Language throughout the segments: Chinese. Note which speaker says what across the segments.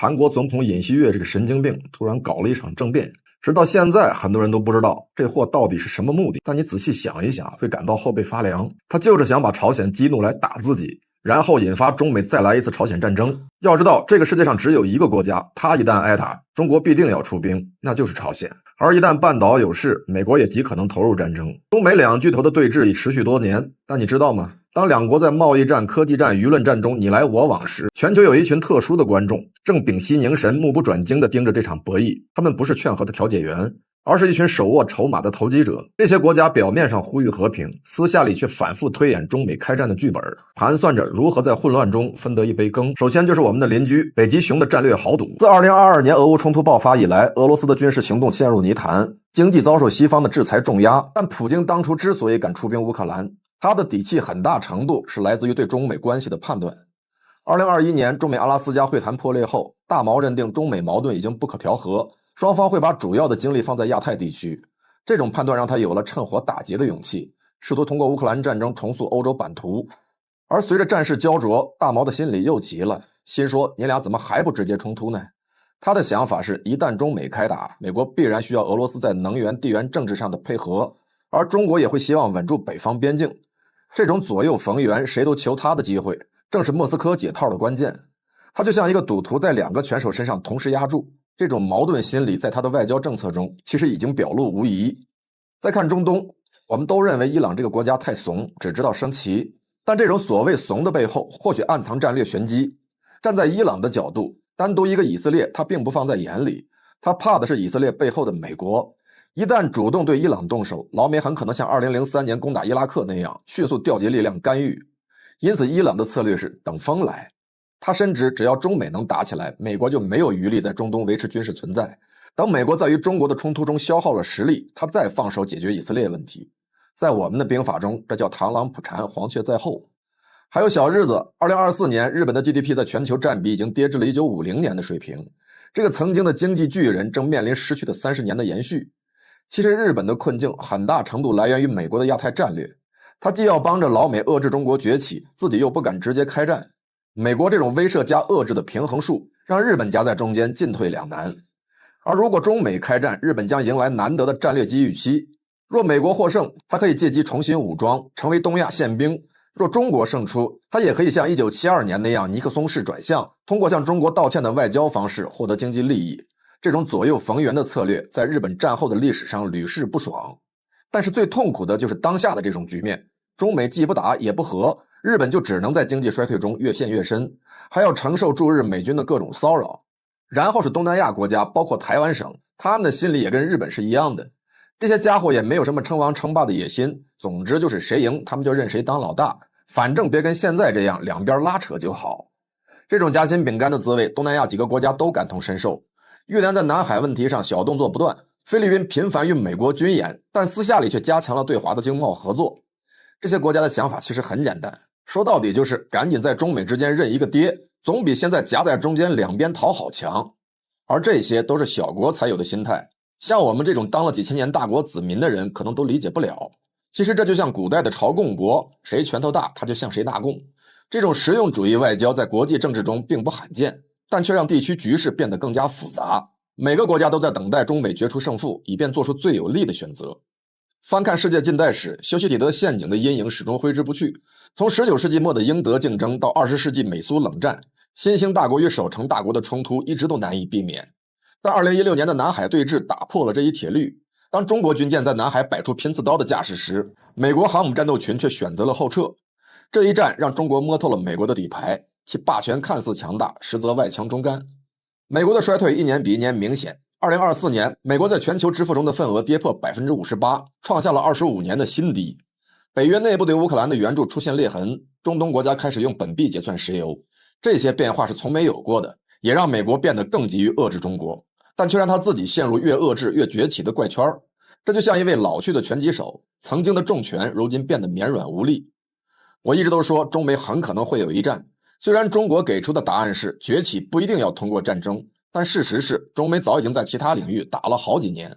Speaker 1: 韩国总统尹锡悦这个神经病突然搞了一场政变，直到现在很多人都不知道这货到底是什么目的。但你仔细想一想，会感到后背发凉。他就是想把朝鲜激怒来打自己，然后引发中美再来一次朝鲜战争。要知道，这个世界上只有一个国家，他一旦挨打，中国必定要出兵，那就是朝鲜。而一旦半岛有事，美国也极可能投入战争。中美两巨头的对峙已持续多年，但你知道吗？当两国在贸易战、科技战、舆论战中你来我往时，全球有一群特殊的观众，正屏息凝神、目不转睛地盯着这场博弈。他们不是劝和的调解员，而是一群手握筹码的投机者。这些国家表面上呼吁和平，私下里却反复推演中美开战的剧本，盘算着如何在混乱中分得一杯羹。首先就是我们的邻居北极熊的战略豪赌。自2022年俄乌冲突爆发以来，俄罗斯的军事行动陷入泥潭，经济遭受西方的制裁重压。但普京当初之所以敢出兵乌克兰，他的底气很大程度是来自于对中美关系的判断。2021年中美阿拉斯加会谈破裂后，大毛认定中美矛盾已经不可调和，双方会把主要的精力放在亚太地区。这种判断让他有了趁火打劫的勇气，试图通过乌克兰战争重塑欧洲版图。而随着战事焦灼，大毛的心里又急了，心说你俩怎么还不直接冲突呢？他的想法是，一旦中美开打，美国必然需要俄罗斯在能源、地缘政治上的配合，而中国也会希望稳住北方边境。这种左右逢源，谁都求他的机会，正是莫斯科解套的关键。他就像一个赌徒在两个拳手身上同时压注，这种矛盾心理在他的外交政策中其实已经表露无遗。再看中东，我们都认为伊朗这个国家太怂，只知道升旗，但这种所谓怂的背后或许暗藏战略玄机。站在伊朗的角度，单独一个以色列他并不放在眼里，他怕的是以色列背后的美国。一旦主动对伊朗动手，老美很可能像2003年攻打伊拉克那样迅速调集力量干预。因此伊朗的策略是等风来。他深知只要中美能打起来，美国就没有余力在中东维持军事存在。等美国在与中国的冲突中消耗了实力，他再放手解决以色列问题。在我们的兵法中，这叫螳螂捕蝉，黄雀在后。还有小日子，2024年日本的 GDP 在全球占比已经跌至了1950年的水平。这个曾经的经济巨人正面临失去的30年的延续。其实日本的困境很大程度来源于美国的亚太战略，他既要帮着老美遏制中国崛起，自己又不敢直接开战。美国这种威慑加遏制的平衡术，让日本夹在中间进退两难。而如果中美开战，日本将迎来难得的战略机遇期。若美国获胜，他可以借机重新武装，成为东亚宪兵；若中国胜出，他也可以像1972年那样尼克松式转向，通过向中国道歉的外交方式获得经济利益。这种左右逢源的策略在日本战后的历史上屡试不爽。但是最痛苦的就是当下的这种局面，中美既不打也不和，日本就只能在经济衰退中越陷越深，还要承受驻日美军的各种骚扰。然后是东南亚国家，包括台湾省，他们的心里也跟日本是一样的。这些家伙也没有什么称王称霸的野心，总之就是谁赢他们就认谁当老大，反正别跟现在这样两边拉扯就好。这种夹心饼干的滋味，东南亚几个国家都感同身受。越南在南海问题上小动作不断，菲律宾频繁与美国军演，但私下里却加强了对华的经贸合作。这些国家的想法其实很简单，说到底就是赶紧在中美之间认一个爹，总比现在夹在中间两边讨好强。而这些都是小国才有的心态，像我们这种当了几千年大国子民的人可能都理解不了。其实这就像古代的朝贡国，谁拳头大他就向谁纳贡。这种实用主义外交在国际政治中并不罕见，但却让地区局势变得更加复杂。每个国家都在等待中美决出胜负，以便做出最有利的选择。翻看世界近代史，修昔底德陷阱的阴影始终挥之不去。从19世纪末的英德竞争到20世纪美苏冷战，新兴大国与守成大国的冲突一直都难以避免。但2016年的南海对峙打破了这一铁律。当中国军舰在南海摆出拼刺刀的架势时，美国航母战斗群却选择了后撤。这一战让中国摸透了美国的底牌，其霸权看似强大，实则外强中干。美国的衰退一年比一年明显。2024年，美国在全球支付中的份额跌破 58%， 创下了25年的新低。北约内部对乌克兰的援助出现裂痕，中东国家开始用本币结算石油。这些变化是从没有过的，也让美国变得更急于遏制中国，但却让他自己陷入越遏制越崛起的怪圈。这就像一位老去的拳击手，曾经的重拳如今变得绵软无力。我一直都说中美很可能会有一战，虽然中国给出的答案是崛起不一定要通过战争，但事实是中美早已经在其他领域打了好几年。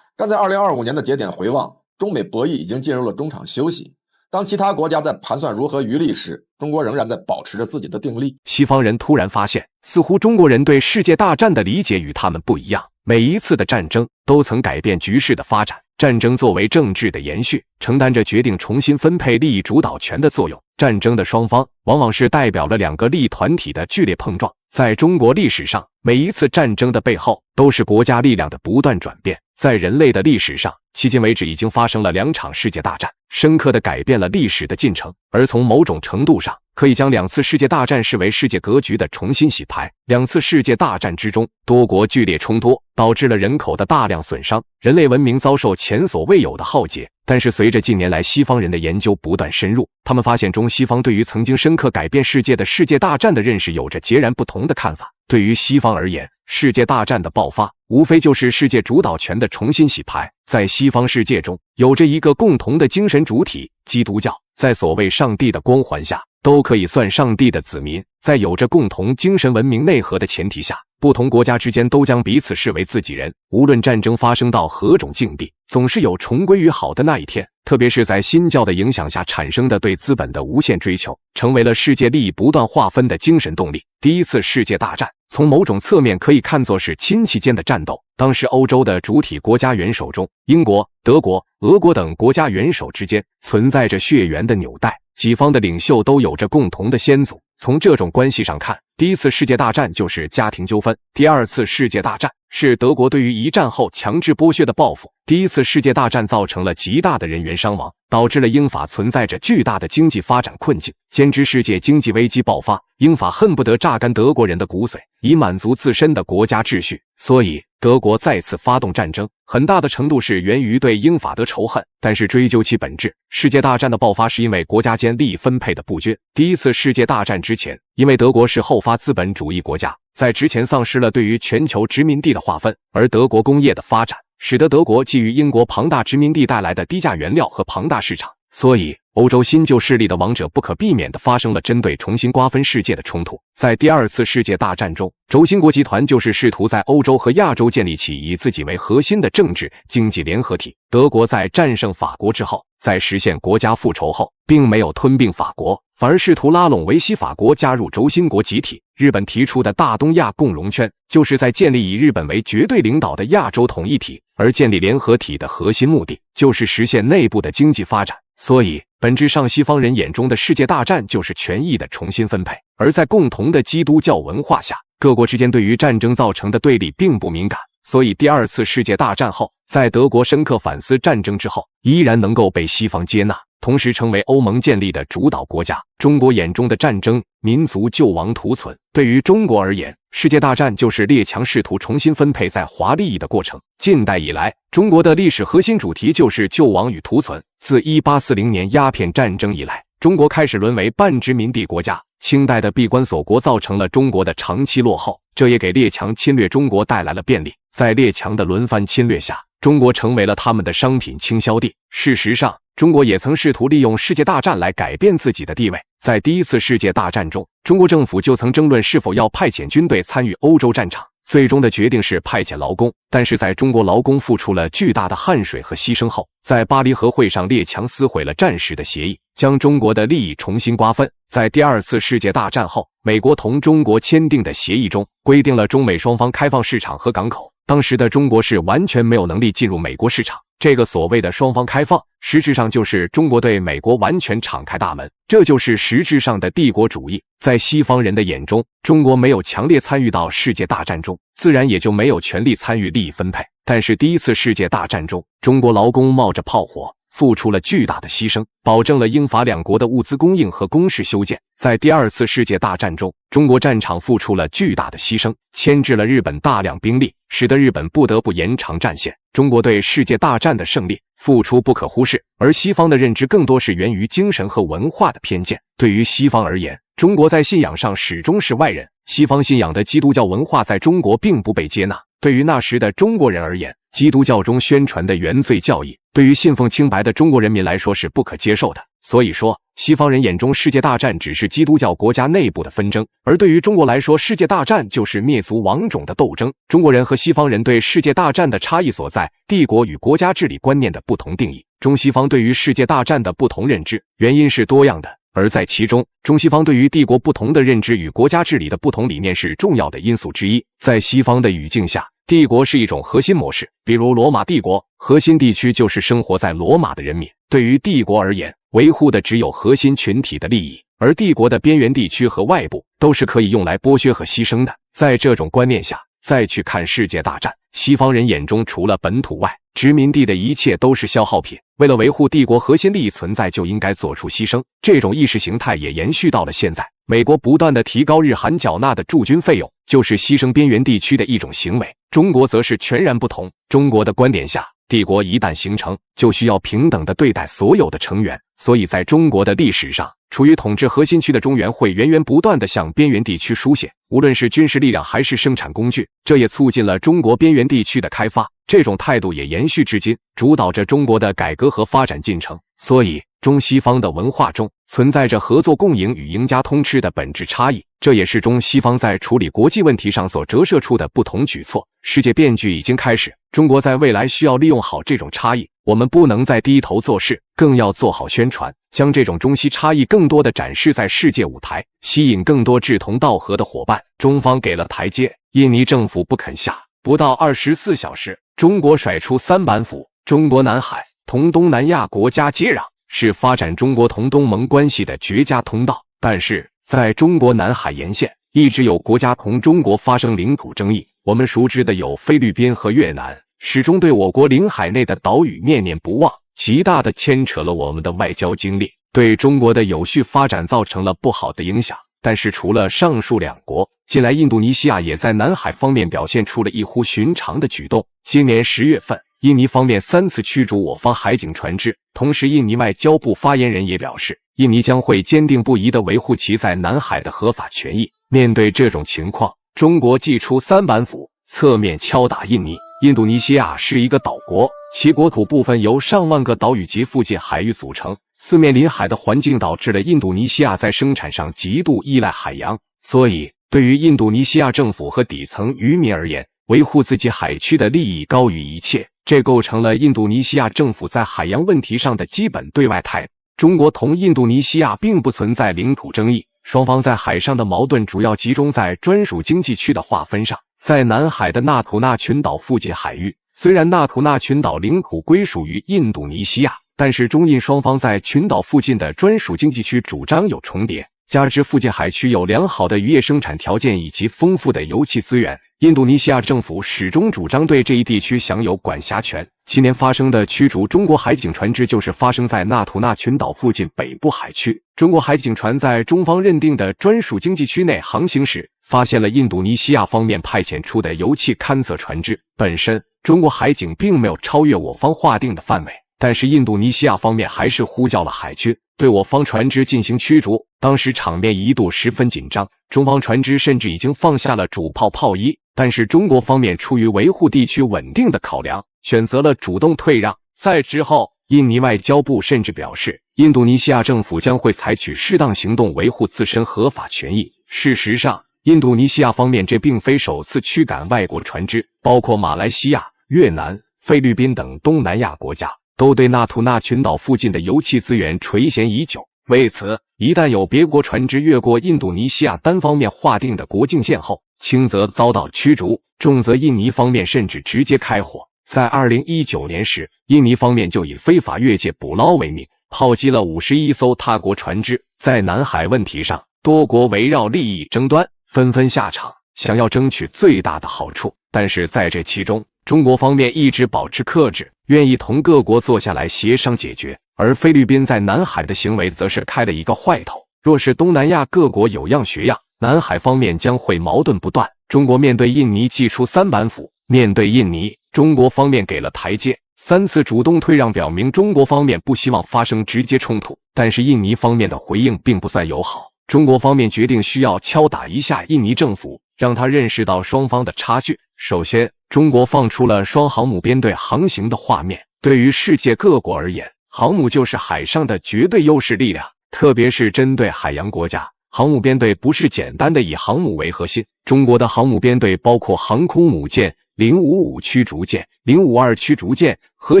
Speaker 1: 站在2025年的节点回望，中美博弈已经进入了中场休息。当其他国家在盘算如何渔利时，中国仍然在保持着自己的定力。
Speaker 2: 西方人突然发现，似乎中国人对世界大战的理解与他们不一样。每一次的战争都曾改变局势的发展，战争作为政治的延续，承担着决定重新分配利益主导权的作用。战争的双方往往是代表了两个利益团体的剧烈碰撞。在中国历史上，每一次战争的背后都是国家力量的不断转变。在人类的历史上，迄今为止已经发生了2场世界大战，深刻地改变了历史的进程。而从某种程度上，可以将2次世界大战视为世界格局的重新洗牌。2次世界大战之中，多国剧烈冲突，导致了人口的大量损伤，人类文明遭受前所未有的浩劫。但是随着近年来西方人的研究不断深入，他们发现中西方对于曾经深刻改变世界的世界大战的认识有着截然不同的看法。对于西方而言，世界大战的爆发无非就是世界主导权的重新洗牌。在西方世界中，有着一个共同的精神主体——基督教，在所谓上帝的光环下，都可以算上帝的子民。在有着共同精神文明内核的前提下，不同国家之间都将彼此视为自己人。无论战争发生到何种境地，总是有重归于好的那一天。特别是在新教的影响下产生的对资本的无限追求，成为了世界利益不断划分的精神动力。第一次世界大战从某种侧面可以看作是亲戚间的战斗。当时欧洲的主体国家元首中，英国、德国、俄国等国家元首之间存在着血缘的纽带，几方的领袖都有着共同的先祖。从这种关系上看，第一次世界大战就是家庭纠纷，第二次世界大战是德国对于一战后强制剥削的报复。第一次世界大战造成了极大的人员伤亡，导致了英法存在着巨大的经济发展困境。兼之世界经济危机爆发，英法恨不得榨干德国人的骨髓，以满足自身的国家秩序。所以德国再次发动战争，很大的程度是源于对英法的仇恨。但是追究其本质，世界大战的爆发是因为国家间利益分配的不均。第一次世界大战之前，因为德国是后发资本主义国家，在之前丧失了对于全球殖民地的划分，而德国工业的发展使得德国觊觎英国庞大殖民地带来的低价原料和庞大市场，所以欧洲新旧势力的王者不可避免地发生了针对重新瓜分世界的冲突。在第二次世界大战中，轴心国集团就是试图在欧洲和亚洲建立起以自己为核心的政治经济联合体。德国在战胜法国之后，在实现国家复仇后，并没有吞并法国，反而试图拉拢维希法国加入轴心国集体。日本提出的大东亚共荣圈，就是在建立以日本为绝对领导的亚洲统一体，而建立联合体的核心目的就是实现内部的经济发展。所以本质上西方人眼中的世界大战就是权益的重新分配，而在共同的基督教文化下，各国之间对于战争造成的对立并不敏感。所以第二次世界大战后，在德国深刻反思战争之后，依然能够被西方接纳，同时成为欧盟建立的主导国家。中国眼中的战争，民族救亡图存。对于中国而言，世界大战就是列强试图重新分配在华利益的过程。近代以来，中国的历史核心主题就是救亡与图存。自1840年鸦片战争以来，中国开始沦为半殖民地国家。清代的闭关锁国造成了中国的长期落后，这也给列强侵略中国带来了便利。在列强的轮番侵略下，中国成为了他们的商品倾销地。事实上，中国也曾试图利用世界大战来改变自己的地位。在第一次世界大战中，中国政府就曾争论是否要派遣军队参与欧洲战场，最终的决定是派遣劳工。但是在中国劳工付出了巨大的汗水和牺牲后，在巴黎和会上列强撕毁了战时的协议，将中国的利益重新瓜分。在第二次世界大战后，美国同中国签订的协议中规定了中美双方开放市场和港口。当时的中国是完全没有能力进入美国市场，这个所谓的双方开放，实质上就是中国对美国完全敞开大门，这就是实质上的帝国主义。在西方人的眼中，中国没有强烈参与到世界大战中，自然也就没有权利参与利益分配。但是第一次世界大战中，中国劳工冒着炮火，付出了巨大的牺牲，保证了英法两国的物资供应和工事修建。在第二次世界大战中，中国战场付出了巨大的牺牲，牵制了日本大量兵力，使得日本不得不延长战线。中国对世界大战的胜利付出不可忽视，而西方的认知更多是源于精神和文化的偏见。对于西方而言，中国在信仰上始终是外人，西方信仰的基督教文化在中国并不被接纳。对于那时的中国人而言，基督教中宣传的原罪教义，对于信奉清白的中国人民来说是不可接受的。所以说，西方人眼中世界大战只是基督教国家内部的纷争，而对于中国来说，世界大战就是灭族亡种的斗争。中国人和西方人对世界大战的差异所在，帝国与国家治理观念的不同定义。中西方对于世界大战的不同认知，原因是多样的，而在其中，中西方对于帝国不同的认知与国家治理的不同理念是重要的因素之一。在西方的语境下，帝国是一种核心模式，比如罗马帝国，核心地区就是生活在罗马的人民。对于帝国而言，维护的只有核心群体的利益，而帝国的边缘地区和外部都是可以用来剥削和牺牲的。在这种观念下，再去看世界大战，西方人眼中除了本土外，殖民地的一切都是消耗品，为了维护帝国核心利益存在，就应该做出牺牲。这种意识形态也延续到了现在。美国不断地提高日韩缴纳的驻军费用，就是牺牲边缘地区的一种行为。中国则是全然不同。中国的观点下，帝国一旦形成，就需要平等地对待所有的成员。所以在中国的历史上，处于统治核心区的中原会源源不断地向边缘地区输血，无论是军事力量还是生产工具，这也促进了中国边缘地区的开发。这种态度也延续至今，主导着中国的改革和发展进程。所以，中西方的文化中存在着合作共赢与赢家通吃的本质差异，这也是中西方在处理国际问题上所折射出的不同举措。世界变局已经开始，中国在未来需要利用好这种差异。我们不能再低头做事，更要做好宣传，将这种中西差异更多地展示在世界舞台，吸引更多志同道合的伙伴。中方给了台阶，印尼政府不肯下，不到24小时，中国甩出3板斧。中国南海同东南亚国家接壤，是发展中国同东盟关系的绝佳通道。但是，在中国南海沿线，一直有国家同中国发生领土争议。我们熟知的有菲律宾和越南，始终对我国领海内的岛屿念念不忘，极大地牵扯了我们的外交精力，对中国的有序发展造成了不好的影响。但是除了上述两国，近来印度尼西亚也在南海方面表现出了异乎寻常的举动。今年10月份，印尼方面3次驱逐我方海警船只，同时印尼外交部发言人也表示，印尼将会坚定不移地维护其在南海的合法权益。面对这种情况，中国祭出3板斧，侧面敲打印尼。印度尼西亚是一个岛国，其国土部分由上万个岛屿及附近海域组成，四面临海的环境导致了印度尼西亚在生产上极度依赖海洋。所以，对于印度尼西亚政府和底层渔民而言，维护自己海区的利益高于一切，这构成了印度尼西亚政府在海洋问题上的基本对外态度。中国同印度尼西亚并不存在领土争议，双方在海上的矛盾主要集中在专属经济区的划分上。在南海的纳土纳群岛附近海域，虽然纳土纳群岛领土归属于印度尼西亚，但是中印双方在群岛附近的专属经济区主张有重叠，加之附近海区有良好的渔业生产条件以及丰富的油气资源，印度尼西亚政府始终主张对这一地区享有管辖权。今年发生的驱逐中国海警船只就是发生在纳土纳群岛附近北部海区。中国海警船在中方认定的专属经济区内航行时，发现了印度尼西亚方面派遣出的油气勘测船只。本身中国海警并没有超越我方划定的范围，但是印度尼西亚方面还是呼叫了海军，对我方船只进行驱逐。当时场面一度十分紧张，中方船只甚至已经放下了主炮炮衣，但是中国方面出于维护地区稳定的考量，选择了主动退让。在之后，印尼外交部甚至表示，印度尼西亚政府将会采取适当行动维护自身合法权益。事实上，印度尼西亚方面这并非首次驱赶外国船只，包括马来西亚、越南、菲律宾等东南亚国家都对纳土纳群岛附近的油气资源垂涎已久。为此，一旦有别国船只越过印度尼西亚单方面划定的国境线后，轻则遭到驱逐，重则印尼方面甚至直接开火。在2019年时，印尼方面就以非法越界捕捞为名，炮击了51艘他国船只。在南海问题上，多国围绕利益争端，纷纷下场，想要争取最大的好处。但是在这其中，中国方面一直保持克制，愿意同各国坐下来协商解决。而菲律宾在南海的行为则是开了一个坏头，若是东南亚各国有样学样，南海方面将会矛盾不断。中国面对印尼祭出3板斧，面对印尼，中国方面给了台阶，3次主动退让，表明中国方面不希望发生直接冲突。但是印尼方面的回应并不算友好，中国方面决定需要敲打一下印尼政府，让他认识到双方的差距。首先，中国放出了双航母编队航行的画面。对于世界各国而言，航母就是海上的绝对优势力量，特别是针对海洋国家，航母编队不是简单的以航母为核心。中国的航母编队包括航空母舰、055驱逐舰、052驱逐舰、核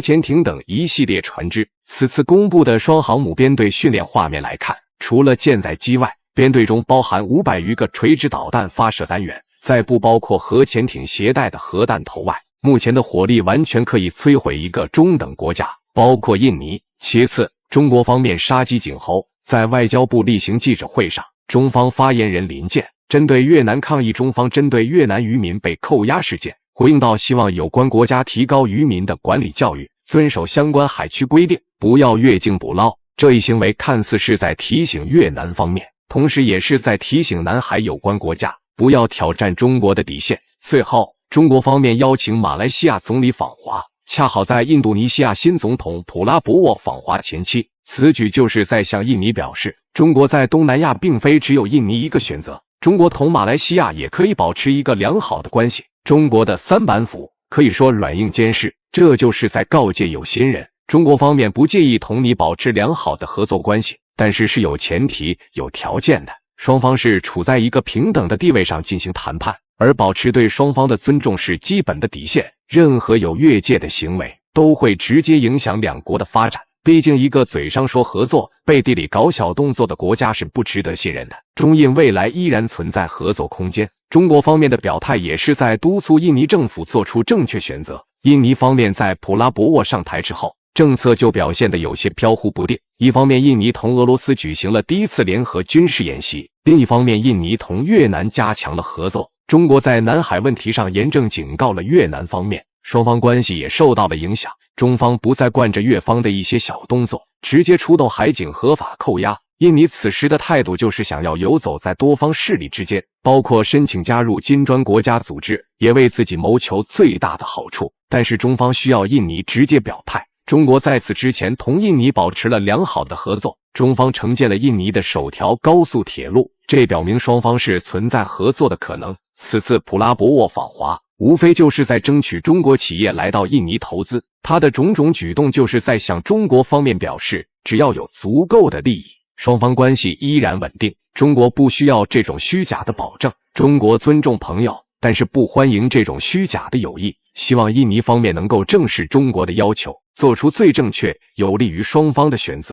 Speaker 2: 潜艇等一系列船只，此次公布的双航母编队训练画面来看，除了舰载机外，编队中包含500余个垂直导弹发射单元，在不包括核潜艇携带的核弹头外，目前的火力完全可以摧毁一个中等国家，包括印尼。其次，中国方面杀鸡儆猴，在外交部例行记者会上，中方发言人林健针对越南抗议中方针对越南渔民被扣押事件，回应到希望有关国家提高渔民的管理教育，遵守相关海区规定，不要越境捕捞。这一行为看似是在提醒越南方面，同时也是在提醒南海有关国家不要挑战中国的底线。随后，中国方面邀请马来西亚总理访华，恰好在印度尼西亚新总统普拉博沃访华前期，此举就是在向印尼表示，中国在东南亚并非只有印尼一个选择，中国同马来西亚也可以保持一个良好的关系。中国的三板斧可以说软硬兼施，这就是在告诫有心人，中国方面不介意同你保持良好的合作关系，但是是有前提、有条件的，双方是处在一个平等的地位上进行谈判，而保持对双方的尊重是基本的底线，任何有越界的行为都会直接影响两国的发展。毕竟一个嘴上说合作，背地里搞小动作的国家是不值得信任的。中印未来依然存在合作空间。中国方面的表态也是在督促印尼政府做出正确选择。印尼方面在普拉博沃上台之后，政策就表现得有些飘忽不定。一方面，印尼同俄罗斯举行了第一次联合军事演习；另一方面，印尼同越南加强了合作。中国在南海问题上严正警告了越南方面，双方关系也受到了影响。中方不再惯着越方的一些小动作，直接出动海警合法扣押。印尼此时的态度就是想要游走在多方势力之间，包括申请加入金砖国家组织，也为自己谋求最大的好处。但是中方需要印尼直接表态。中国在此之前同印尼保持了良好的合作，中方承建了印尼的首条高速铁路，这表明双方是存在合作的可能。此次普拉博沃访华，无非就是在争取中国企业来到印尼投资，他的种种举动就是在向中国方面表示，只要有足够的利益，双方关系依然稳定。中国不需要这种虚假的保证，中国尊重朋友，但是不欢迎这种虚假的友谊。希望印尼方面能够正视中国的要求，做出最正确、有利于双方的选择。